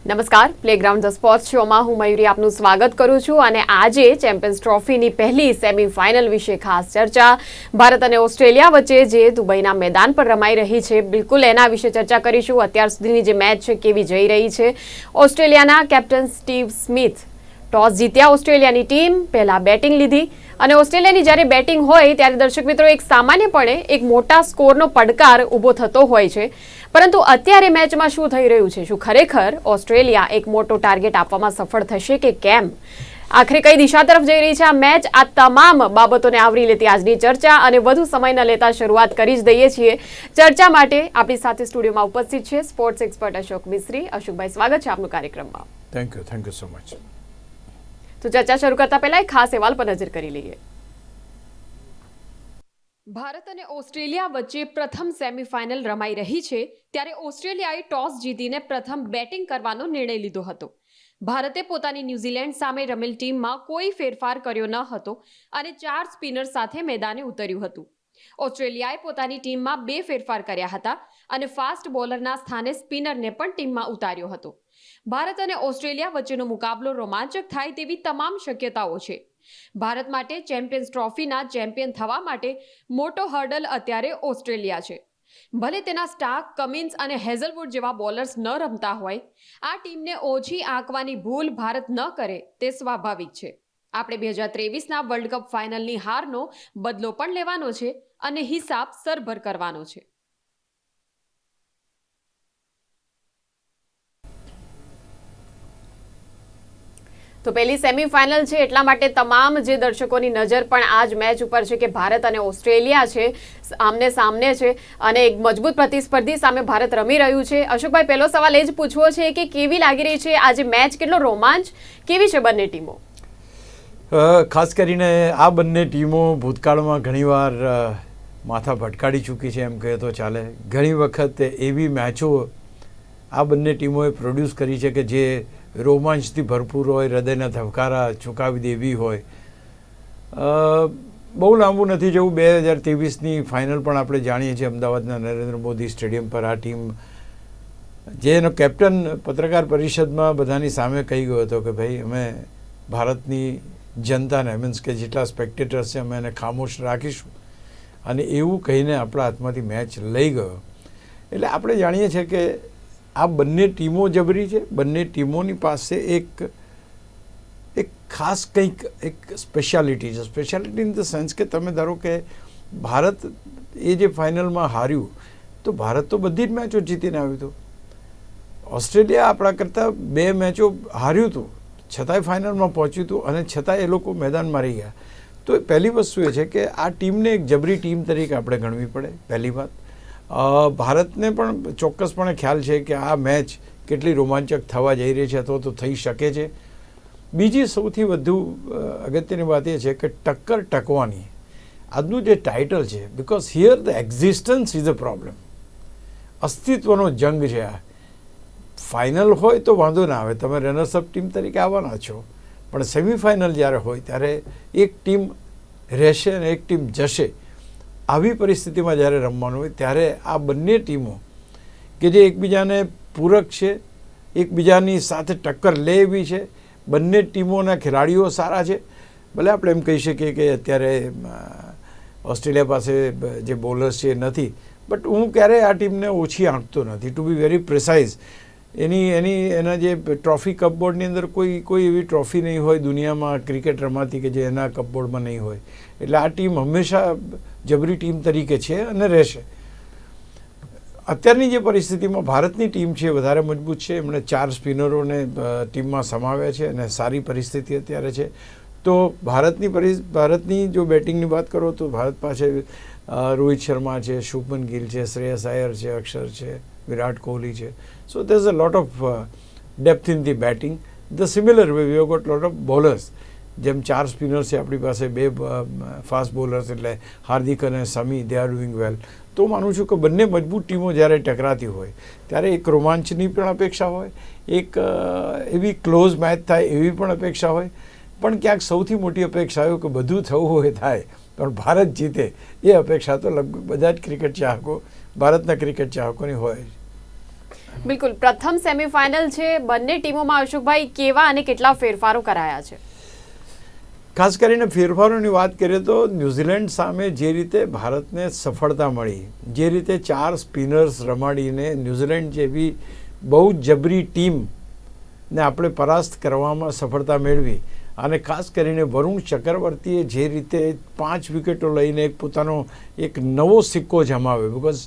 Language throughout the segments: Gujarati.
નમસ્કાર, પ્લેગ્રાઉન્ડ ધ સ્પોર્ટ્સ શોમાં હું મયુરી આપનું સ્વાગત કરું છું અને આજે ચેમ્પિયન્સ ટ્રોફીની પહેલી સેમીફાઇનલ વિશે ખાસ ચર્ચા ભારત અને ઓસ્ટ્રેલિયા વચ્ચે જે દુબઈના મેદાન પર રમાઈ રહી છે બિલકુલ એના વિશે ચર્ચા કરીશું। અત્યાર સુધીની જે મેચ છે કેવી જઈ રહી છે। ઓસ્ટ્રેલિયાના કેપ્ટન સ્ટીવ સ્મિથ ટોસ જીત્યા ઓસ્ટ્રેલિયાની ટીમ પહેલા બેટિંગ લીધી અને ઓસ્ટ્રેલિયાની જ્યારે બેટિંગ હોય ત્યારે દર્શક મિત્રો એક સામાન્યપણે એક મોટા સ્કોરનો પડકાર ઊભો થતો હોય છે, પરંતુ અત્યારે મેચમાં શું થઈ રહ્યું છે? શું ખરેખર ઓસ્ટ્રેલિયા એક મોટો ટાર્ગેટ આપવામાં સફળ થશે કે કેમ? આખરે કઈ દિશા તરફ જઈ રહી છે આ મેચ? આ તમામ બાબતોને આવરી લેતી આજની ચર્ચા અને વધુ સમય ન લેતા શરૂઆત કરી જ દઈએ છીએ। ચર્ચા માટે આપણી સાથે સ્ટુડિયોમાં ઉપસ્થિત છે સ્પોર્ટ્સ એક્સપર્ટ અશોક મિસ્ત્રી। અશોકભાઈ, સ્વાગત છે આપનું કાર્યક્રમમાં। Thank you so much. તો ચર્ચા શરૂ કરતા પહેલા એક ખાસ અહેવાલ પર નજર કરી લઈએ। ભારત અને ઓસ્ટ્રેલિયા વચ્ચે પ્રથમ સેમીફાઇનલ રમાઈ રહી છે ત્યારે ઓસ્ટ્રેલિયાએ ટોસ જીતીને પ્રથમ બેટિંગ કરવાનો નિર્ણય લીધો હતો। ભારતે પોતાની ન્યૂઝીલેન્ડ સામે રમેલ ટીમમાં કોઈ ફેરફાર કર્યો ન હતો અને 4 સ્પિનર સાથે મેદાને ઉતર્યું હતું। ઓસ્ટ્રેલિયાએ પોતાની ટીમમાં 2 ફેરફાર કર્યા હતા અને ફાસ્ટ બોલરના સ્થાને સ્પિનરને પણ ટીમમાં ઉતાર્યો હતો। ભારત અને ઓસ્ટ્રેલિયા વચ્ચેનો મુકાબલો રોમાંચક થાય તેવી તમામ શક્યતાઓ છે। ભારત માટે ચેમ્પિયન્સ ટ્રોફીના ચેમ્પિયન થવા માટે મોટો હર્ડલ અત્યારે ઓસ્ટ્રેલિયા છે। ભલે તેના સ્ટાર્ક, કમિન્સ અને હેઝલવુડ જેવા બોલર્સ ન રમતા હોય, આ ટીમને ઓછી આંકવાની ભૂલ ભારત ન કરે તે સ્વાભાવિક છે। આપણે 2023ના વર્લ્ડ કપ ફાઇનલની હારનો બદલો પણ લેવાનો છે અને હિસાબ સરભર કરવાનો છે। તો પહેલી સેમીફાઇનલ છે એટલા માટે તમામ જે દર્શકોની નજર પણ આ જ મેચ ઉપર છે કે ભારત અને ઓસ્ટ્રેલિયા છે આમને સામને છે અને એક મજબૂત પ્રતિસ્પર્ધી સામે ભારત રમી રહ્યું છે। અશોકભાઈ, પહેલો સવાલ એ જ પૂછવો છે કે કેવી લાગી રહી છે આજે મેચ? કેટલો રોમાંચ? કેવી છે બંને ટીમો? ખાસ કરીને આ બંને ટીમો ભૂતકાળમાં ઘણીવાર માથા ભટકાડી ચૂકી છે એમ કહે તો ચાલે। ઘણી વખત એવી મેચો આ બંને ટીમોએ પ્રોડ્યુસ કરી છે કે જે રોમાંચથી ભરપૂર હોય, હૃદયના ધબકારા ચુકાવી દેવી હોય। બહુ લાંબુ નથી જવું, 2023ની ફાઇનલ પણ આપણે જાણીએ છીએ અમદાવાદના નરેન્દ્ર મોદી સ્ટેડિયમ પર આ ટીમ જેનો કેપ્ટન પત્રકાર પરિષદમાં બધાની સામે કહી ગયો હતો કે ભાઈ અમે ભારતની જનતાને મીન્સ કે જેટલા સ્પેક્ટેટર્સ છે અમે એને ખામોશ રાખીશું, અને એવું કહીને આપણા હાથમાંથી મેચ લઈ ગયો। એટલે આપણે જાણીએ છીએ કે આ બંને ટીમો જબરી છે। બંને ટીમોની પાસે એક ખાસ કંઈક એક સ્પેશિયાલિટી છે। સ્પેશિયાલિટી ઇન ધ સેન્સ કે તમે ધારો કે ભારત એ જે ફાઇનલમાં હાર્યું તો ભારત તો બધી જ મેચો જીતીને આવ્યું હતું। ઓસ્ટ્રેલિયા આપણા કરતાં 2 મેચો હાર્યું હતું છતાંય ફાઇનલમાં પહોંચ્યું હતું અને છતાંય એ લોકો મેદાનમાં રહી ગયા। તો પહેલી વસ્તુ એ છે કે આ ટીમને એક જબરી ટીમ તરીકે આપણે ગણવી પડે, પહેલી વાત। ભારતને પણ ચોક્કસપણે ખ્યાલ છે કે આ મેચ કેટલી રોમાંચક થવા જઈ રહી છે અથવા તો થઈ શકે છે। બીજી સૌથી વધુ અગત્યની વાત એ છે કે ટક્કર ટકવાની આજનું જે ટાઇટલ છે, because here the existence is a problem, અસ્તિત્વનો જંગ છે આ। ફાઇનલ હોય તો વાંધો ના આવે, તમે રનર્સઅપ ટીમ તરીકે આવવાના છો, પણ સેમિફાઇનલ જ્યારે હોય ત્યારે એક ટીમ રહેશે અને એક ટીમ જશે। આવી પરિસ્થિતિમાં જ્યારે રમવાનું હોય ત્યારે આ બંને ટીમો કે જે એકબીજાને પૂરક છે, એકબીજાની સાથે ટક્કર લે એવી છે, બંને ટીમોના ખેલાડીઓ સારા છે। ભલે આપણે એમ કહી શકીએ કે અત્યારે ઓસ્ટ્રેલિયા પાસે જે બોલર્સ છે એ નથી, બટ હું ક્યારેય આ ટીમને ઓછી આંકતો નથી, ટુ બી વેરી પ્રિસાઇઝ। એના જે ટ્રોફી કપબોર્ડની અંદર કોઈ એવી ટ્રોફી નહીં હોય દુનિયામાં ક્રિકેટ રમાતી કે જે એના કપબોર્ડમાં નહીં હોય। એટલે આ ટીમ હંમેશા જબરી ટીમ તરીકે છે અને રહેશે। અત્યારની જે પરિસ્થિતિમાં ભારતની ટીમ છે વધારે મજબૂત છે, એમણે 4 સ્પિનરોને ટીમમાં સમાવ્યા છે અને સારી પરિસ્થિતિ અત્યારે છે। તો ભારતની જો બેટિંગની વાત કરો તો ભારત પાસે રોહિત શર્મા છે, શુભમન ગિલ છે, શ્રેયસ અય્યર છે, અક્ષર છે, વિરાટ કોહલી છે। સો there is a lot of depth in the batting. The similar way we have got lot of bowlers. જેમ 4 સ્પિનર્સ છે આપણી પાસે, 2 ફાસ્ટ બોલર્સ એટલે હાર્દિક અને સમી, દે આર ડુઈંગ વેલ। તો માનું છું કે બંને મજબૂત ટીમો જ્યારે ટકરાતી હોય ત્યારે એક રોમાંચની પણ અપેક્ષા હોય, એક એવી ક્લોઝ મેચ થાય એવી પણ અપેક્ષા હોય, પણ ક્યાંક સૌથી મોટી અપેક્ષા હોય કે બધું થવું હોય થાય પણ ભારત જીતે એ અપેક્ષા તો લગભગ બધા જ ક્રિકેટ ચાહકો, ભારતના ક્રિકેટ ચાહકોની હોય। બિલકુલ, પ્રથમ સેમીફાઇનલ છે, બંને ટીમોમાં અશોકભાઈ કેવા અને કેટલા ફેરફારો કરાયા છે? ખાસ કરીને ફેરફારોની વાત કરીએ તો ન્યૂઝીલેન્ડ સામે જે રીતે ભારતને સફળતા મળી, જે રીતે 4 સ્પિનર્સ રમાડીને ન્યૂઝીલેન્ડ જેવી બહુ જબરી ટીમને આપણે પરાસ્ત કરવામાં સફળતા મેળવી, અને ખાસ કરીને વરુણ ચક્રવર્તીએ જે રીતે 5 વિકેટો લઈને પોતાનો એક નવો સિક્કો જમાવ્યો, because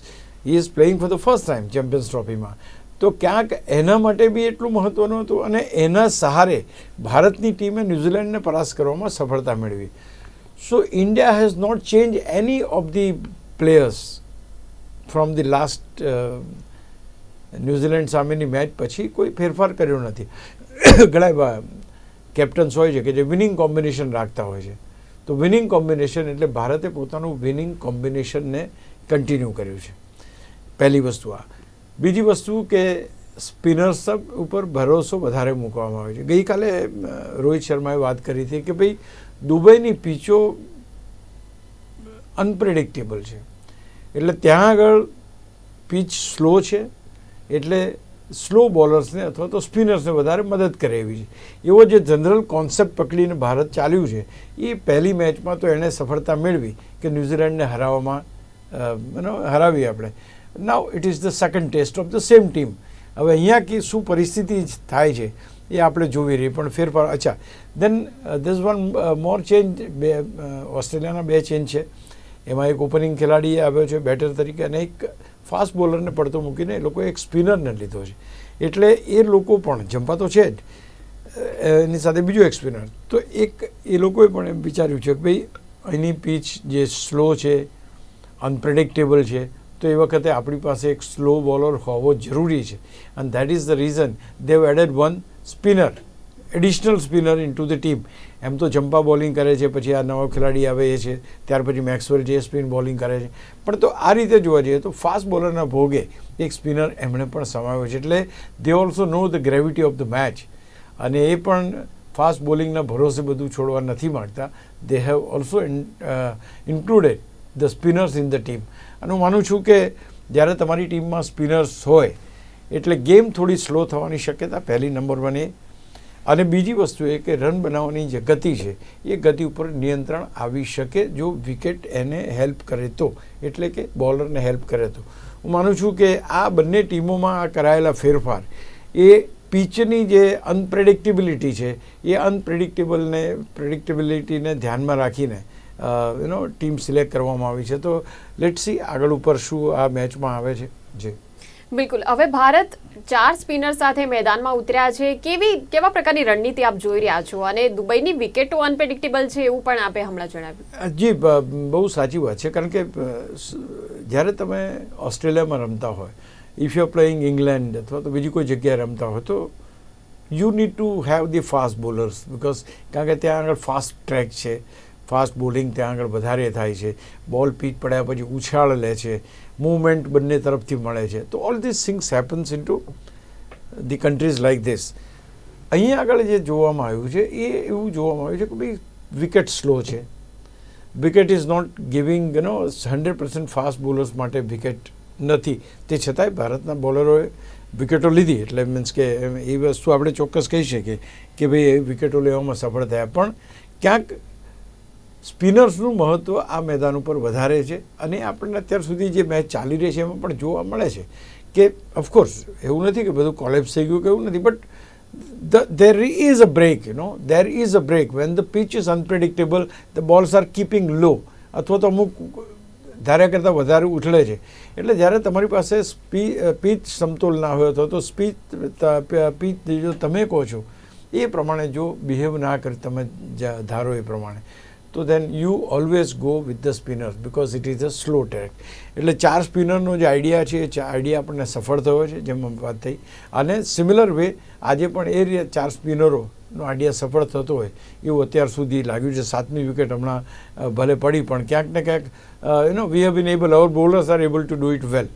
he is playing for the first time champions ટ્રોફીમાં, તો ક્યાંક એના માટે બી એટલું મહત્ત્વનું હતું, અને એના સહારે ભારતની ટીમે ન્યૂઝીલેન્ડને પરાસ્ત કરવામાં સફળતા મેળવી. So India has not change any of the players from the last New Zealand સામેની મેચ પછી કોઈ ફેરફાર કર્યો નથી. ઘણા કેપ્ટન્સ હોય છે કે જે વિનિંગ કોમ્બિનેશન રાખતા હોય છે, તો વિનિંગ કોમ્બિનેશન એટલે ભારતે પોતાનું વિનિંગ કોમ્બિનેશનને કન્ટિન્યુ કર્યું છે. પહેલી વસ્તુ આ. બીજી વસ્તુ કે સ્પિનર્સ ઉપર ભરોસો વધારે મૂકવામાં આવે છે. ગઈકાલે રોહિત શર્માએ વાત કરી હતી કે ભાઈ દુબઈની પીચો અનપ્રેડિક્ટેબલ છે, એટલે ત્યાં આગળ પીચ સ્લો છે, એટલે સ્લો બોલર્સને અથવા તો સ્પિનર્સને વધારે મદદ કરે એવી છે. એવો જે જનરલ કોન્સેપ્ટ પકડીને ભારત ચાલ્યું છે, એ પહેલી મેચમાં તો એણે સફળતા મેળવી કે ન્યૂઝીલેન્ડને હરાવી આપણે. Now it is the second test of the same team. હવે અહીંયા કે શું પરિસ્થિતિ થાય છે એ આપણે જોવી રહી, પણ ફેરફાર. અચ્છા, દેન ધીસ વન મોર ચેન્જ. ઓસ્ટ્રેલિયાના 2 ચેન્જ છે. એમાં એક ઓપનિંગ ખેલાડી આવ્યો છે બેટર તરીકે, અને એક ફાસ્ટ બોલરને પડતો મૂકીને એ લોકોએ એક સ્પિનરને લીધો છે. એટલે એ લોકો પણ જંપા તો છે જ, એની સાથે બીજો એક સ્પિનર. તો એક એ લોકોએ પણ એમ વિચાર્યું છે કે ભાઈ અહીંની પીચ જે સ્લો છે, અનપ્રેડિક્ટેબલ છે, તો એ વખતે આપણી પાસે એક સ્લો બોલર હોવો જરૂરી છે, અને that is the reason they have added 1 spinner, additional spinner in to the team. એમ તો જંપા બોલિંગ કરે છે, પછી આ નવો ખેલાડી આવે એ છે, ત્યાર પછી મેક્સવેલ જે સ્પિન બોલિંગ કરે છે, પણ તો આ રીતે જોવા જઈએ તો ફાસ્ટ બોલરના ભોગે એક સ્પિનર એમણે પણ સમાવ્યો છે. એટલે they also know the gravity of the match, અને એ પણ ફાસ્ટ બોલિંગના ભરોસે બધું છોડવા નથી માગતા. They have also included the spinners in the team. અને હું માનું છું કે જ્યારે તમારી ટીમમાં સ્પિનર્સ હોય એટલે ગેમ થોડી સ્લો થવાની શક્યતા પહેલી નંબર 1 એ. અને બીજી વસ્તુ એ કે રન બનાવવાની જે ગતિ છે એ ગતિ ઉપર નિયંત્રણ આવી શકે જો વિકેટ એને હેલ્પ કરે તો, એટલે કે બોલરને હેલ્પ કરે તો. હું માનું છું કે આ બંને ટીમોમાં આ કરાયેલા ફેરફાર એ પીચની જે અનપ્રેડિક્ટેબિલિટી છે એ પ્રેડિક્ટેબિલિટીને ધ્યાનમાં રાખીને ટીમ સિલેક્ટ કરવામાં આવી છે. તો લેટ્સ સી આગળ ઉપર શું આ મેચમાં આવે છે. જી બિલકુલ. હવે ભારત 4 સ્પિનર સાથે મેદાનમાં ઉતર્યા છે. કેવા પ્રકારની રણનીતિ આપ જોઈ રહ્યા છો? અને દુબઈની વિકેટો અનપ્રેડિક્ટેબલ છે એવું પણ આપે હમણાં જણાવ્યું. જી, બહુ સાચી વાત છે, કારણ કે જ્યારે તમે ઓસ્ટ્રેલિયામાં રમતા હોય, if you are playing England અથવા તો બીજી કોઈ જગ્યાએ રમતા હોય, તો you need to have the fast bowlers, because કારણ કે ત્યાં આગળ ફાસ્ટ ટ્રેક છે, ફાસ્ટ બોલિંગ ત્યાં આગળ વધારે થાય છે, બોલ પીચ પડ્યા પછી ઉછાળ લે છે, મૂવમેન્ટ બંને તરફથી મળે છે. તો all this things happens in to the countries like this. અહીંયા આગળ જે જોવામાં આવ્યું છે એ એવું જોવામાં આવ્યું છે કે ભાઈ વિકેટ સ્લો છે, wicket is not giving 100% fast bowlers માટે વિકેટ નથી. તે છતાંય ભારતના બોલરોએ વિકેટો લીધી, એટલે મીન્સ કે એ વસ્તુ આપણે ચોક્કસ કહી શકીએ કે ભાઈ એ વિકેટો લેવામાં સફળ થયા. પણ ક્યાંક સ્પિનર્સનું મહત્ત્વ આ મેદાન ઉપર વધારે છે, અને આપણને અત્યાર સુધી જે મેચ ચાલી રહી છે એમાં પણ જોવા મળે છે કે ઓફકોર્સ એવું નથી કે બધું કોલેપ્સ થઈ ગયું કે એવું નથી, but there is a break, there is a break when the pitch is unpredictable, the balls are keeping low, અથવા તો અમુક ધાર્યા કરતાં વધારે ઉછળે છે. એટલે જ્યારે તમારી પાસે પીચ સમતોલ ના હોય અથવા તો પીચ જો તમે કહો છો એ પ્રમાણે જો બિહેવ ના કરે તમે ધારો એ પ્રમાણે, તો then you always go with the spinners because it is a slow track. એટલે 4 સ્પિનરનો જે આઈડિયા છે એ આઈડિયા આપણને સફળ થયો છે, જેમ વાત થઈ. અને સિમિલર વે આજે પણ એ 4 સ્પિનરોનો આઈડિયા સફળ થતો હોય એવું અત્યાર સુધી લાગ્યું છે. 7મી વિકેટ હમણાં ભલે પડી, પણ ક્યાંક ને ક્યાંક we have been able, our bowlers are able to do it well.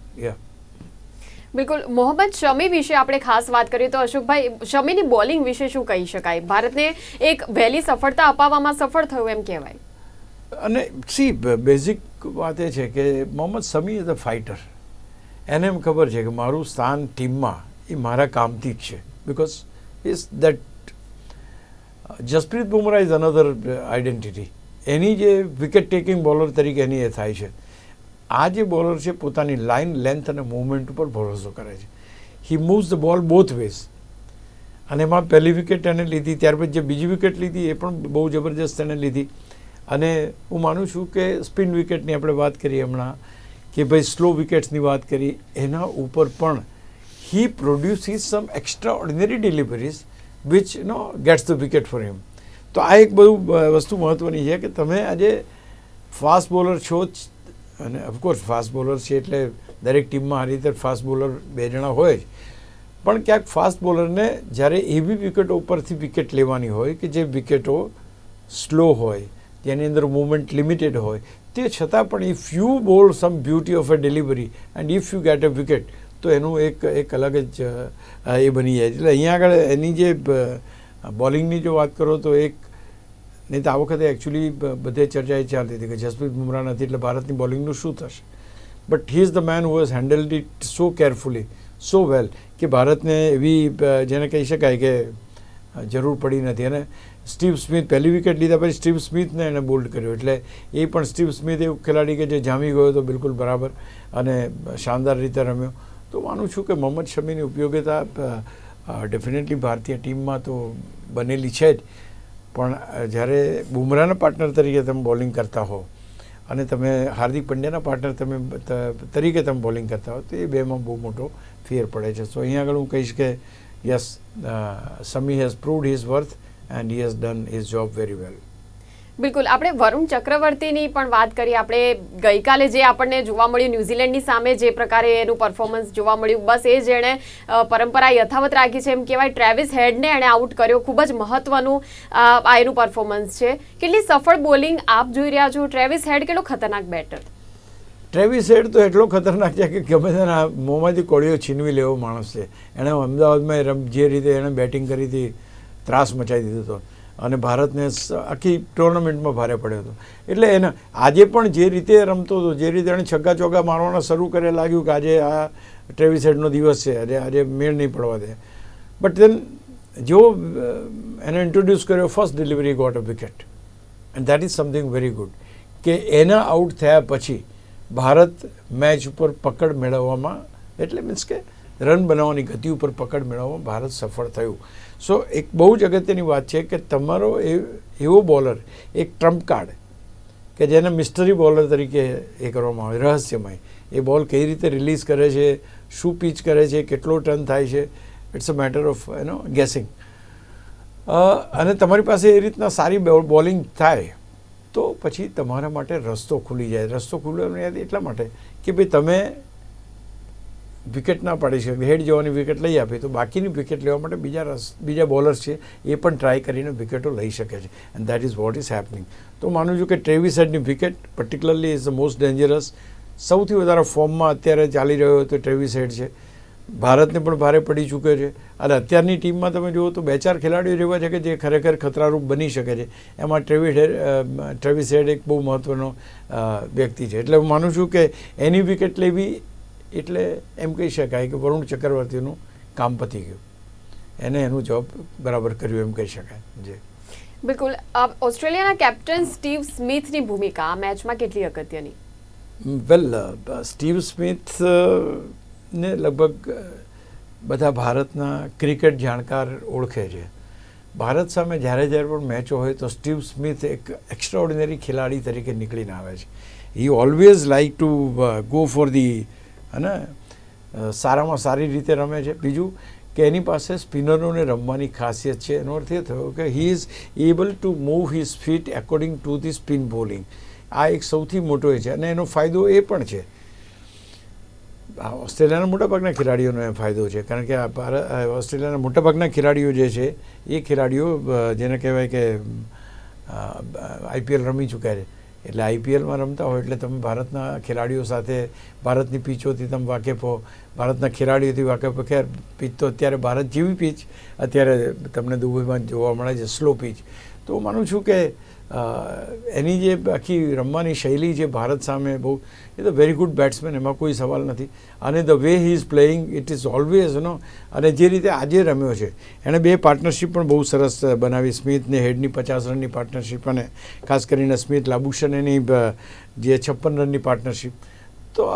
બિલકુલ. મોહમ્મદ શમી વિશે આપણે ખાસ વાત કરીએ તો અશોકભાઈ, શમીની બોલિંગ વિશે શું કહી શકાય? ભારતને એક વહેલી સફળતા અપાવવામાં સફળ થયું એમ કહેવાય. અને સી બેઝિક વાત એ છે કે મોહમ્મદ શમી ઇઝ અ ફાઇટર. એને એમ ખબર છે કે મારું સ્થાન ટીમમાં એ મારા કામથી જ છે. Because is that Jasprit Bumrah is another identity. એની જે વિકેટ ટેકિંગ બોલર તરીકે એની એ થાય છે. આ જે બોલર છે પોતાની લાઇન, લેન્થ અને મૂવમેન્ટ ઉપર ભરોસો કરે છે. He moves the ball both ways. અને એમાં પહેલી વિકેટ એને લીધી, ત્યાર પછી જે બીજી વિકેટ લીધી એ પણ બહુ જબરજસ્ત એને લીધી. અને હું માનું છું કે સ્પિન વિકેટની આપણે વાત કરી હમણાં, કે ભાઈ સ્લો વિકેટ્સની વાત કરી, એના ઉપર પણ he produces some extraordinary deliveries which gets the wicket for him. તો આ એક બહુ વસ્તુ મહત્ત્વની છે કે તમે આજે ફાસ્ટ બોલર છો જ, અને ઓફકોર્સ ફાસ્ટ બોલર છે એટલે દરેક ટીમમાં આ રીતે ફાસ્ટ બોલર 2 જણા હોય જ, પણ ક્યાંક ફાસ્ટ બોલરને જ્યારે એવી વિકેટો ઉપરથી વિકેટ લેવાની હોય કે જે વિકેટો સ્લો હોય, જેની અંદર મૂવમેન્ટ લિમિટેડ હોય, તે છતાં પણ if you bowl some beauty of a delivery and if you get a wicket, તો એનું એક અલગ જ એ બની જાય. એટલે અહીંયા આગળ એની જે બોલિંગની જો વાત કરો તો નહીં તો આ વખતે એકચ્યુઅલી બધે ચર્ચા એ ચાલતી હતી કે જસપ્રીત બુમરાહ નથી એટલે ભારતની બોલિંગનું શું થશે. But he is the man who has handled it so carefully, so well, કે ભારતને એવી જેને કહી શકાય કે જરૂર પડી નથી. અને સ્ટીવ સ્મિથ પહેલી વિકેટ લીધા પછી સ્ટીવ સ્મિથને એને બોલ્ડ કર્યો, એટલે એ પણ સ્ટીવ સ્મિથ એવું ખેલાડી કે જે જામી ગયો તો બિલકુલ બરાબર અને શાનદાર રીતે રમ્યો. તો માનું છું કે મોહમ્મદ શમીની ઉપયોગિતા ડેફિનેટલી ભારતીય ટીમમાં તો બનેલી છે જ, પણ જ્યારે બુમરાહના પાર્ટનર તરીકે તમે બોલિંગ કરતા હો અને તમે હાર્દિક પંડ્યાના પાર્ટનર તરીકે તમે બોલિંગ કરતા હો તો એ બેમાં બહુ મોટો ફેર પડે છે. સો અહીંયા આગળ હું કહીશ કે yes, Sami has proved his worth and he has done his job very well. બિલકુલ. આપણે વરુણ ચક્રવર્તીની પણ વાત કરી. આપણે ગઈકાલે જે આપણને જોવા મળ્યું ન્યૂઝીલેન્ડની સામે, જે પ્રકારે એનું પરફોર્મન્સ જોવા મળ્યું, બસ એ જ એણે પરંપરા યથાવત રાખી છે એમ કહેવાય. ટ્રેવિસ હેડને એણે આઉટ કર્યો. ખૂબ જ મહત્વનું આ એનું પરફોર્મન્સ છે. કેટલી સફળ બોલિંગ આપ જોઈ રહ્યા છો. ટ્રેવિસ હેડ કેટલો ખતરનાક બેટર. ટ્રેવિસ હેડ તો એટલો ખતરનાક છે કે ગમે તેના મોંમાંથી કોળીઓ છીનવી લેવો માણસ છે. એણે અમદાવાદમાં જે રીતે એણે બેટિંગ કરી હતી, ત્રાસ મચાવી દીધો હતો અને ભારતને આખી ટુર્નામેન્ટમાં ભારે પડ્યો હતો. એટલે એને આજે પણ જે રીતે રમતો હતો, જે રીતે એણે છગ્ગા ચોગ્ગા મારવાના શરૂ કરે, લાગ્યું કે આજે આ ટ્રેવિસ હેડનો દિવસ છે, આજે મેળ નહીં પડવા દે. બટ દેન જો એને ઇન્ટ્રોડ્યુસ કર્યો, first delivery got a wicket and that is something very good, કે એના આઉટ થયા પછી ભારત મેચ ઉપર પકડ મેળવવામાં, એટલે મીન્સ કે રન બનાવવાની ગતિ ઉપર પકડ મેળવવામાં ભારત સફળ થયું. સો એક બહુ જ અગત્યની વાત છે કે તમારો એવો બોલર, એક ટ્રમ્પ કાર્ડ કે જેને મિસ્ટરી બોલર તરીકે એ કરવામાં આવે, રહસ્યમય, એ બોલ કઈ રીતે રિલીઝ કરે છે, શું પીચ કરે છે, કેટલો ટર્ન થાય છે, it's a matter of guessing. અને તમારી પાસે એ રીતના સારી બોલિંગ થાય તો પછી તમારા માટે રસ્તો ખુલી જાય. રસ્તો ખુલવાનો એટલા માટે કે ભાઈ તમે વિકેટ ના પાડી શકે, હેડ જવાની વિકેટ લઈ આપી તો બાકીની વિકેટ લેવા માટે બીજા બોલર્સ છે એ પણ ટ્રાય કરીને વિકેટો લઈ શકે છે. And that is what is happening. તો માનું છું કે ટ્રેવિસ હેડની wicket particularly is the most dangerous. સૌથી વધારે ફોર્મમાં અત્યારે ચાલી રહ્યો તો ટ્રેવિસ હેડ છે. ભારતને પણ ભારે પડી ચૂક્યો છે. અને અત્યારની ટીમમાં તમે જુઓ તો 2-4 ખેલાડીઓ જેવા છે કે જે ખરેખર ખતરારૂપ બની શકે છે. એમાં ટ્રેવિસ હેડ એક બહુ મહત્ત્વનો વ્યક્તિ છે. એટલે હું માનું છું કે એની વિકેટ લેવી એટલે એમ કહી શકાય કે વરુણ ચક્રવર્તીનું કામ પતી ગયું, એને એનું જોબ બરાબર કર્યું એમ કહી શકાય. જી બિલકુલ. ઓસ્ટ્રેલિયાના કેપ્ટન સ્ટીવ સ્મિથની ભૂમિકા આ મેચમાં કેટલી અગત્યની? વેલ, સ્ટીવ સ્મિથ ને લગભગ બધા ભારતના ક્રિકેટ જાણકાર ઓળખે છે. ભારત સામે જ્યારે પણ મેચો હોય તો સ્ટીવ સ્મિથ એક એક્સ્ટ્રાઓર્ડિનરી ખેલાડી તરીકે નીકળીને આવે છે. He always like to go for the, અને સારામાં સારી રીતે રમે છે. બીજું કે એની પાસે સ્પિનરોને રમવાની ખાસિયત છે. એનો અર્થ એ થયો કે he is able to move his feet according to the spin bowling. આ એક સૌથી મોટો એ છે. અને એનો ફાયદો એ પણ છે, ઓસ્ટ્રેલિયાના મોટાભાગના ખેલાડીઓનો એ ફાયદો છે, કારણ કે ઓસ્ટ્રેલિયાના મોટાભાગના ખેલાડીઓ જે છે એ ખેલાડીઓ જેને કહેવાય કે આઈપીએલ રમી ચૂક્યા છે. એટલે આઈપીએલમાં રમતા હોય એટલે તમે ભારતના ખેલાડીઓ સાથે, ભારતની પીચોથી તમે વાકેફ હો, ભારતના ખેલાડીઓથી વાકેફ. ખેર પીચ તો અત્યારે ભારત જેવી પીચ અત્યારે તમને દુબઈમાં જોવા મળે છે, સ્લો પીચ. તો હું માનું છું કે એની જે આખી રમવાની શૈલી છે ભારત સામે બહુ, એ તો વેરી ગુડ બેટ્સમેન, એમાં કોઈ સવાલ નથી. અને the way he is playing it is always અને જે રીતે આજે રમ્યો છે એણે 2 પાર્ટનરશિપ પણ બહુ સરસ બનાવી. સ્મિથને હેડની 50 રનની પાર્ટનરશિપ અને ખાસ કરીને સ્મિથ લાબુશન એની જે 56 રનની પાર્ટનરશિપ. તો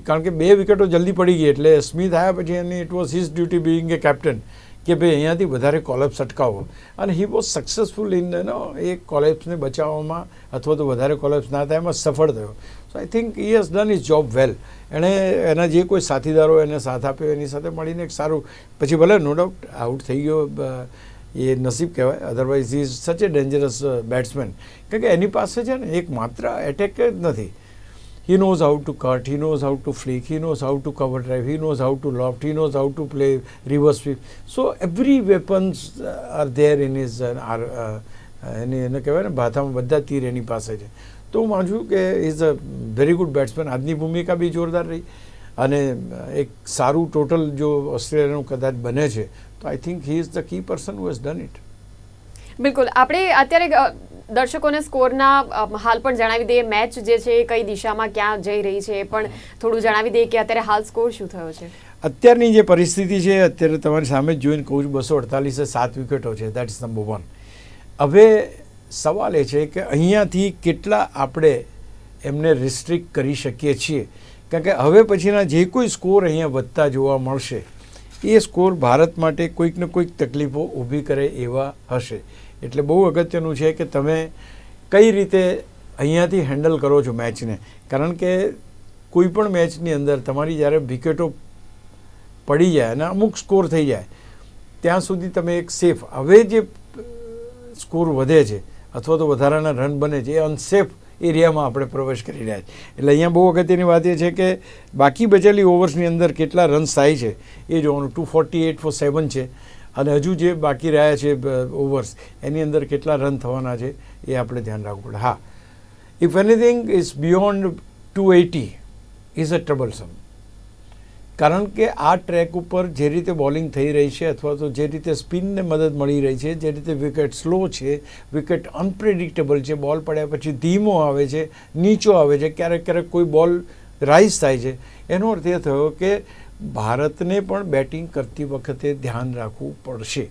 કારણ કે 2 વિકેટો જલ્દી પડી ગઈ એટલે સ્મિથ આવ્યા પછી એની it was his duty being a captain કે ભાઈ અહીંયાથી વધારે કોલેપ્સ અટકાવો. અને he was successful in a કોલેપ્સને બચાવવામાં અથવા તો વધારે કોલેપ્સ ના થાય એમાં સફળ થયો. So I think he has done is job well. એણે એના જે કોઈ સાથીદારો એને સાથ આપ્યો એની સાથે મળીને એક સારું, પછી ભલે નો ડાઉટ આઉટ થઈ ગયો એ નસીબ કહેવાય, અધરવાઇઝ હી ઇઝ સચ એ ડેન્જરસ બેટ્સમેન. કારણ કે એની પાસે છે ને એક માત્ર એટેક જ નથી. He knows how to cut, he knows how to flick, he knows how to cover drive, he knows how to loft, he knows how to play reverse sweep. So every weapons are there in his એને કહેવાય ને ભાથામાં બધા તીર એની પાસે છે. તો હું માનું છું કે is a very good batsman. આજની ભૂમિકા બી જોરદાર રહી અને એક સારું ટોટલ જો ઓસ્ટ્રેલિયાનું કદાચ બને છે તો I think he is the key person who has done it. બિલકુલ. આપણે અત્યારે દર્શકોને સ્કોરના હાલ પણ જણાવી દઈએ, મેચ જે છે એ કઈ દિશામાં ક્યાં જઈ રહી છે એ પણ થોડું જણાવી દઈએ કે અત્યારે હાલ સ્કોર શું થયો છે. અત્યારની જે પરિસ્થિતિ છે અત્યારે તમારી સામે જ જોઈને કહું છું, 248 7 વિકેટો છે. That is number 1. હવે સવાલ એ છે કે અહીંયાથી કેટલા આપણે એમને રિસ્ટ્રિક્ટ કરી શકીએ છીએ. કારણ કે હવે પછીના જે કોઈ સ્કોર અહીંયા વધતા જોવા મળશે એ સ્કોર ભારત માટે કોઈક ને કોઈક તકલીફો ઊભી કરે એવા હશે. એટલે બહુ અગત્યનું છે કે તમે કઈ રીતે અહીંયાથી હેન્ડલ કરો છો મેચને. કારણ કે કોઈ પણ મેચની અંદર તમારી જ્યારે વિકેટો પડી જાય અને અમુક સ્કોર થઈ જાય ત્યાં સુધી તમે એક સેફ, હવે જે સ્કોર વધે છે અથવા તો વધારાના રન બને છે એ અનસેફ એરિયામાં આપણે પ્રવેશ કરી રહ્યા છીએ. એટલે અહીંયા બહુ અગત્યની વાત એ છે કે બાકી બચેલી ઓવર્સની અંદર કેટલા રન્સ થાય છે એ જોવાનું. 248 for 7 છે અને હજુ જે બાકી રહ્યા છે ઓવર્સ એની અંદર કેટલા રન થવાના છે એ આપણે ધ્યાન રાખવું પડે. હા, if anything is beyond 280 is a troublesome. કારણ કે આ ટ્રેક ઉપર જે રીતે બોલિંગ થઈ રહી છે અથવા તો જે રીતે સ્પિનને મદદ મળી રહી છે, જે રીતે વિકેટ સ્લો છે, વિકેટ અનપ્રેડિક્ટેબલ છે, બોલ પડ્યા પછી ધીમો આવે છે, નીચો આવે છે, ક્યારેક ક્યારેક કોઈ બોલ રાઇઝ થાય છે. એનો અર્થ એ થયો કે ભારતને પણ બેટિંગ કરતી વખતે ધ્યાન રાખવું પડશે.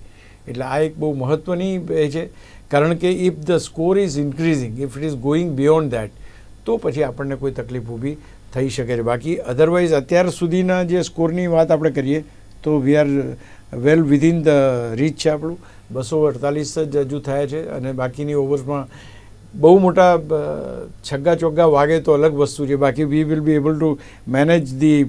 એટલે આ એક બહુ મહત્ત્વની એ છે. કારણ કે if the score is increasing, if it is going beyond that, તો પછી આપણને કોઈ તકલીફ ઊભી થઈ શકે છે. બાકી અધરવાઇઝ અત્યાર સુધીના જે સ્કોરની વાત આપણે કરીએ તો we are well within the reach છે આપણું. 248 જ હજુ થયા છે અને બાકીની ઓવર્સમાં બહુ મોટા છગ્ગા ચોગ્ગા વાગે તો અલગ વસ્તુ છે. બાકી we will be able to manage the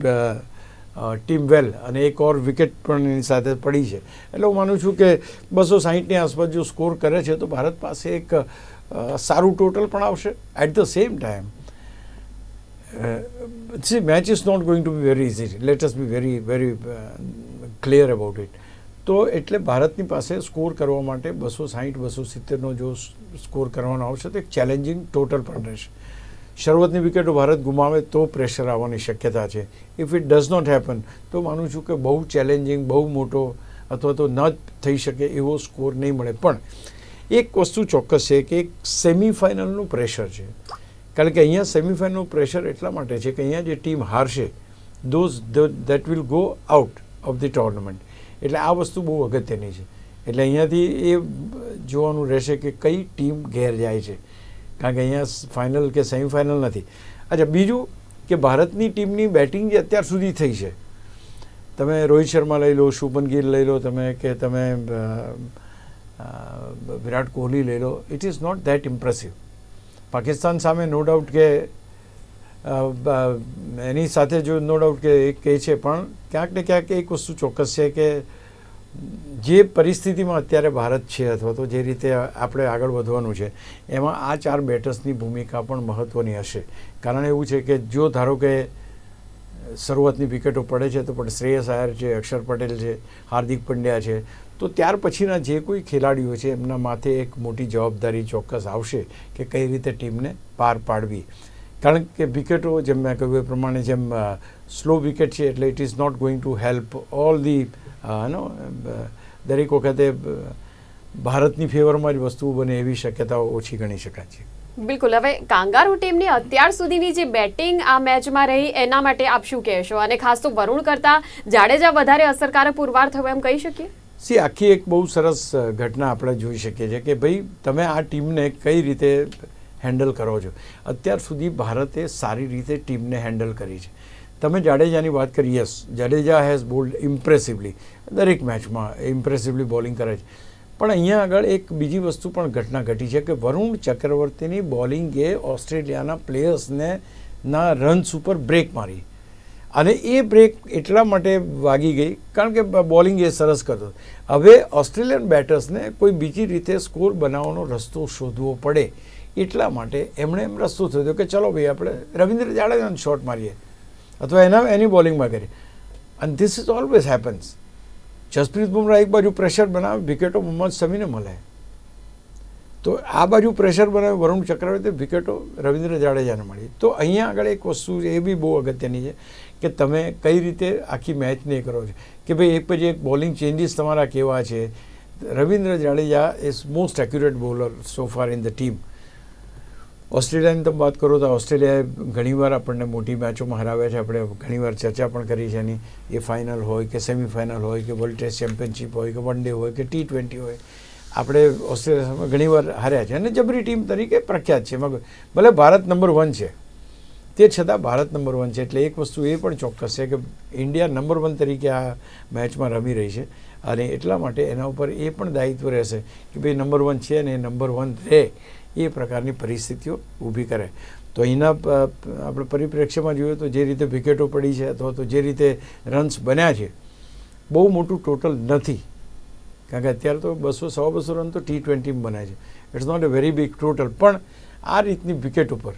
team well. અને એક ઓર વિકેટ પણ એની સાથે પડી છે. એટલે હું માનું છું કે 260ની આસપાસ જો સ્કોર કરે છે તો ભારત પાસે એક સારું ટોટલ પણ આવશે. At the same time match is not going to be very easy. Let us be very very clear about it. તો એટલે ભારતની પાસે સ્કોર કરવા માટે 260 270નો જો સ્કોર કરવાનો આવશે તો એક ચેલેન્જિંગ ટોટલ પણ રહેશે. શરૂઆતની વિકેટો ભારત ગુમાવે તો પ્રેશર આવવાની શક્યતા છે. If it does not happen તો માનું છું કે બહુ ચેલેન્જિંગ, બહુ મોટો અથવા તો ન થઈ શકે એવો સ્કોર નહીં મળે. પણ એક વસ્તુ ચોક્કસ છે કે એક સેમિફાઇનલનું પ્રેશર છે. કારણ કે અહીંયા સેમિફાઇનલનું પ્રેશર એટલા માટે છે કે અહીંયા જે ટીમ હારશે that will go out of the tournament. એટલે આ વસ્તુ બહુ અગત્યની છે. એટલે અહીંયાથી એ જોવાનું રહેશે કે કઈ ટીમ ઘેર જાય છે. કારણ કે અહીંયા ફાઇનલ કે સેમિફાઇનલ નથી. અચ્છા, બીજું કે ભારતની ટીમની બેટિંગ જે અત્યાર સુધી થઈ છે, તમે રોહિત શર્મા લઈ લો, શુભમન ગિલ લઈ લો તમે, કે તમે વિરાટ કોહલી લઈ લો, it is not that impressive. Pakistan સામે નો ડાઉટ કે એની સાથે જો નો ડાઉટ કે એક કહે છે, પણ ક્યાંક ને ક્યાંક એક વસ્તુ ચોક્કસ છે કે જે પરિસ્થિતિમાં અત્યારે ભારત છે અથવા તો જે રીતે આપણે આગળ વધવાનું છે એમાં આ 4 બેટર્સની ભૂમિકા પણ મહત્ત્વની હશે. કારણ એવું છે કે જો ધારો કે શરૂઆતની વિકેટો પડે છે તો પણ શ્રેયસ આયર છે, અક્ષર પટેલ છે, હાર્દિક પંડ્યા છે, તો ત્યાર પછીના જે કોઈ ખેલાડીઓ છે એમના માથે એક મોટી જવાબદારી ચોક્કસ આવશે કે કઈ રીતે ટીમને પાર પાડવી. કારણ કે વિકેટો જેમ મેં કહ્યું એ પ્રમાણે જેમ સ્લો વિકેટ છે એટલે it is not going to help all the દરેક વખતે ભારતની ફેવરમાં જ વસ્તુઓ બને એવી શક્યતાઓ ઓછી ગણી શકાય છે. બિલકુલ. હવે કાંગારુ ટીમની અત્યાર સુધીની જે બેટિંગ આ મેચમાં રહી એના માટે આપ શું કહેશો, અને ખાસ તો વરુણ કરતા જાડેજા વધારે અસરકારક પુરવાર થયો એમ કહી શકીએ? આખી એક બહુ સરસ ઘટના આપણે જોઈ શકીએ છીએ કે ભાઈ તમે આ ટીમને કઈ રીતે હેન્ડલ કરો છો. અત્યાર સુધી ભારતે સારી રીતે ટીમને હેન્ડલ કરી છે. તમે જાડેજાની વાત કરી, યસ, જાડેજા હેઝ બોલ્ડ ઇમ્પ્રેસિવલી, દરેક મેચમાં ઇમ્પ્રેસિવલી બોલિંગ કરે છે. પણ અહીંયા આગળ એક બીજી વસ્તુ પણ ઘટના ઘટી છે કે વરુણ ચક્રવર્તીની બોલિંગે ઓસ્ટ્રેલિયાના પ્લેયર્સને ના રન્સ ઉપર બ્રેક મારી, અને એ બ્રેક એટલા માટે વાગી ગઈ કારણ કે બોલિંગ એ સરસ કરતો. હવે ઓસ્ટ્રેલિયન બેટર્સને કોઈ બીજી રીતે સ્કોર બનાવવાનો રસ્તો શોધવો પડે એટલા માટે એમણે એમ રસ્તો શોધ્યો કે ચલો ભાઈ આપણે રવિન્દ્ર જાડેજાને શોટ મારીએ અથવા એની બોલિંગમાં કરીએ. અને this is always happens. Jasprit Bumrah એક બાજુ પ્રેશર બનાવે, વિકેટો મોહમ્મદ શમીને મળે, તો આ બાજુ પ્રેશર બનાવે વરુણ ચક્રવર્તી, વિકેટો રવિન્દ્ર જાડેજાને મળી. તો અહીંયા આગળ એક વસ્તુ એ બી બહુ અગત્યની છે કે તમે કઈ રીતે આખી મેચ નહીં કરો છો કે ભાઈ એક પછી એક બોલિંગ ચેન્જીસ તમારા કેવા છે. Ravindra Jadeja is most accurate bowler so far in the team. ઓસ્ટ્રેલિયાની તમે વાત કરો તો ઓસ્ટ્રેલિયાએ ઘણીવાર આપણને મોટી મેચોમાં હરાવ્યા છે. આપણે ઘણીવાર ચર્ચા પણ કરી છે એની. એ ફાઇનલ હોય કે સેમિફાઇનલ હોય કે વર્લ્ડ ટેસ્ટ ચેમ્પિયનશિપ હોય કે વન ડે હોય કે T20 હોય, આપણે ઓસ્ટ્રેલિયા ઘણીવાર હાર્યા છે અને જબરી ટીમ તરીકે પ્રખ્યાત છે. ભલે ભારત નંબર 1 છે, તે છતાં ભારત નંબર 1 છે. એટલે એક વસ્તુ એ પણ ચોક્કસ છે કે ઇન્ડિયા નંબર 1 તરીકે આ મેચમાં રમી રહી છે, અને એટલા માટે એના ઉપર એ પણ દાયિત્વ રહેશે કે ભાઈ નંબર 1 છે અને એ નંબર 1 રહે, એ પ્રકારની પરિસ્થિતિઓ ઊભી કરે. તો અહીંના આપણે પરિપ્રેક્ષ્યમાં જોઈએ તો જે રીતે વિકેટો પડી છે અથવા તો જે રીતે રન્સ બન્યા છે, બહુ મોટું ટોટલ નથી, કારણ કે અત્યારે તો 200-250 રન તો T20 બને છે. It's not a very big total. પણ આ રીતની વિકેટ ઉપર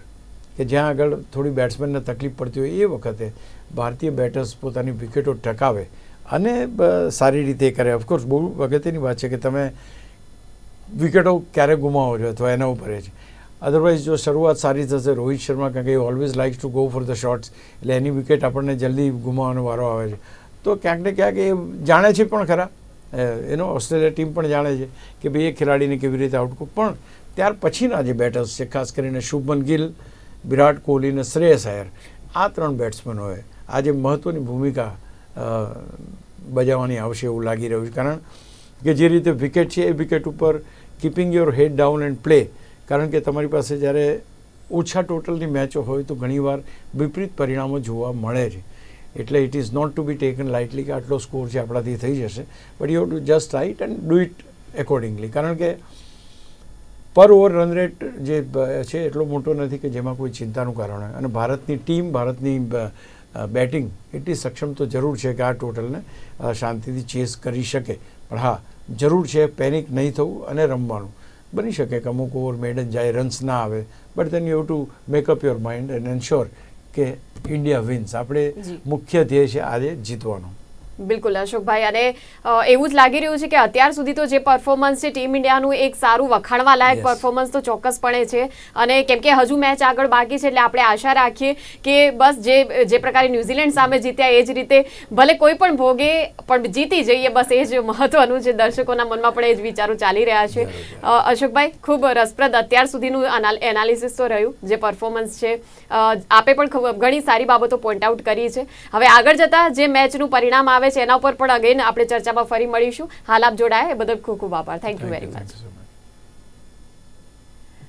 કે જ્યાં આગળ થોડી બેટ્સમેનને તકલીફ પડતી હોય એ વખતે ભારતીય બેટર્સ પોતાની વિકેટો ટકાવે અને સારી રીતે કરે. ઓફકોર્સ બહુ અગત્યની વાત છે કે તમે વિકેટો ક્યારે ગુમાવો છો અથવા એના ઉપર છે. અધરવાઇઝ જો શરૂઆત સારી થશે, રોહિત શર્મા કારણ કે એ always likes to go for the shots, એટલે એની વિકેટ આપણને જલ્દી ગુમાવવાનો વારો આવે છે. તો ક્યાંક ને ક્યાંક એ જાણે છે પણ ખરા, એનો ઓસ્ટ્રેલિયા ટીમ પણ જાણે છે કે ભાઈ એ ખેલાડીને કેવી રીતે આઉટ. પણ ત્યાર પછીના જે બેટર્સ છે, ખાસ કરીને શુભમન ગિલ, વિરાટ કોહલી અને શ્રેયસ અય્યર, આ 3 બેટ્સમેનોએ આજે મહત્ત્વની ભૂમિકા બજાવવાની આવશે એવું લાગી રહ્યું છે. કારણ કે જે રીતે વિકેટ છે એ વિકેટ ઉપર keeping your head down and play, કારણ કે તમારી પાસે જ્યારે ઓછા ટોટલની મેચો હોય તો ઘણીવાર વિપરીત પરિણામો જોવા મળે છે. એટલે it is not to be taken lightly કે આટલો સ્કોર છે આપણાથી થઈ જશે, but you have to just right and do it accordingly. કારણ કે પર ઓવર રન રેટ જે છે એટલો મોટો નથી કે જેમાં કોઈ ચિંતાનું કારણ હોય, અને ભારતની ટીમ, ભારતની બેટિંગ એટલી સક્ષમ તો જરૂર છે કે આ ટોટલને શાંતિથી ચેસ કરી શકે. પણ હા, જરૂર છે પેનિક નહીં થવું અને રમવાનું. બની શકે કે અમુક ઓવર મેડન જાય, રન્સ ના આવે, but then you have to make up your mind and ensure કે ઇન્ડિયા વિન્સ. આપણે મુખ્ય ધ્યેય છે આજે જીતવાનો. બિલકુલ અશોકભાઈ, અને એવું જ લાગી રહ્યું છે કે અત્યાર સુધી તો જે પરફોર્મન્સ છે ટીમ ઇન્ડિયાનું એક સારું વખાણવા લાયક પરફોર્મન્સ તો ચોક્કસપણે છે. અને કેમ કે હજુ મેચ આગળ બાકી છે એટલે આપણે આશા રાખીએ કે બસ જે પ્રકારે ન્યૂઝીલેન્ડ સામે જીત્યા એ જ રીતે ભલે કોઈ પણ ભોગે પણ જીતી જઈએ, બસ એ જ મહત્વનું છે. દર્શકોના મનમાં પણ એ જ વિચારો ચાલી રહ્યા છે. અશોકભાઈ, ખૂબ રસપ્રદ અત્યાર સુધીનું એનાલિસિસ તો રહ્યું, જે પરફોર્મન્સ છે આપે પણ ઘણી સારી બાબતો પોઈન્ટ આઉટ કરી છે. હવે આગળ જતા જે મેચનું પરિણામ આવે છે એના ઉપર પણ અગેન આપણે ચર્ચામાં ફરી મળીશું. હાલ આપ જોડાયા એ બદલ ખૂબ ખૂબ આભાર. Thank you very much.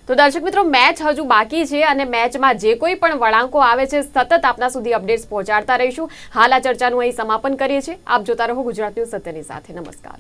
તો દર્શક મિત્રો, મેચ હજુ બાકી છે અને મેચમાં જે કોઈ પણ વળાંકો આવે છે સતત આપના સુધી અપડેટ્સ પહોંચાડતા રહીશું. હાલ આ ચર્ચાનું અહીં સમાપન કરીએ છીએ. આપ જોતા રહો ગુજરાત ન્યૂઝ સત્યની સાથે. નમસ્કાર.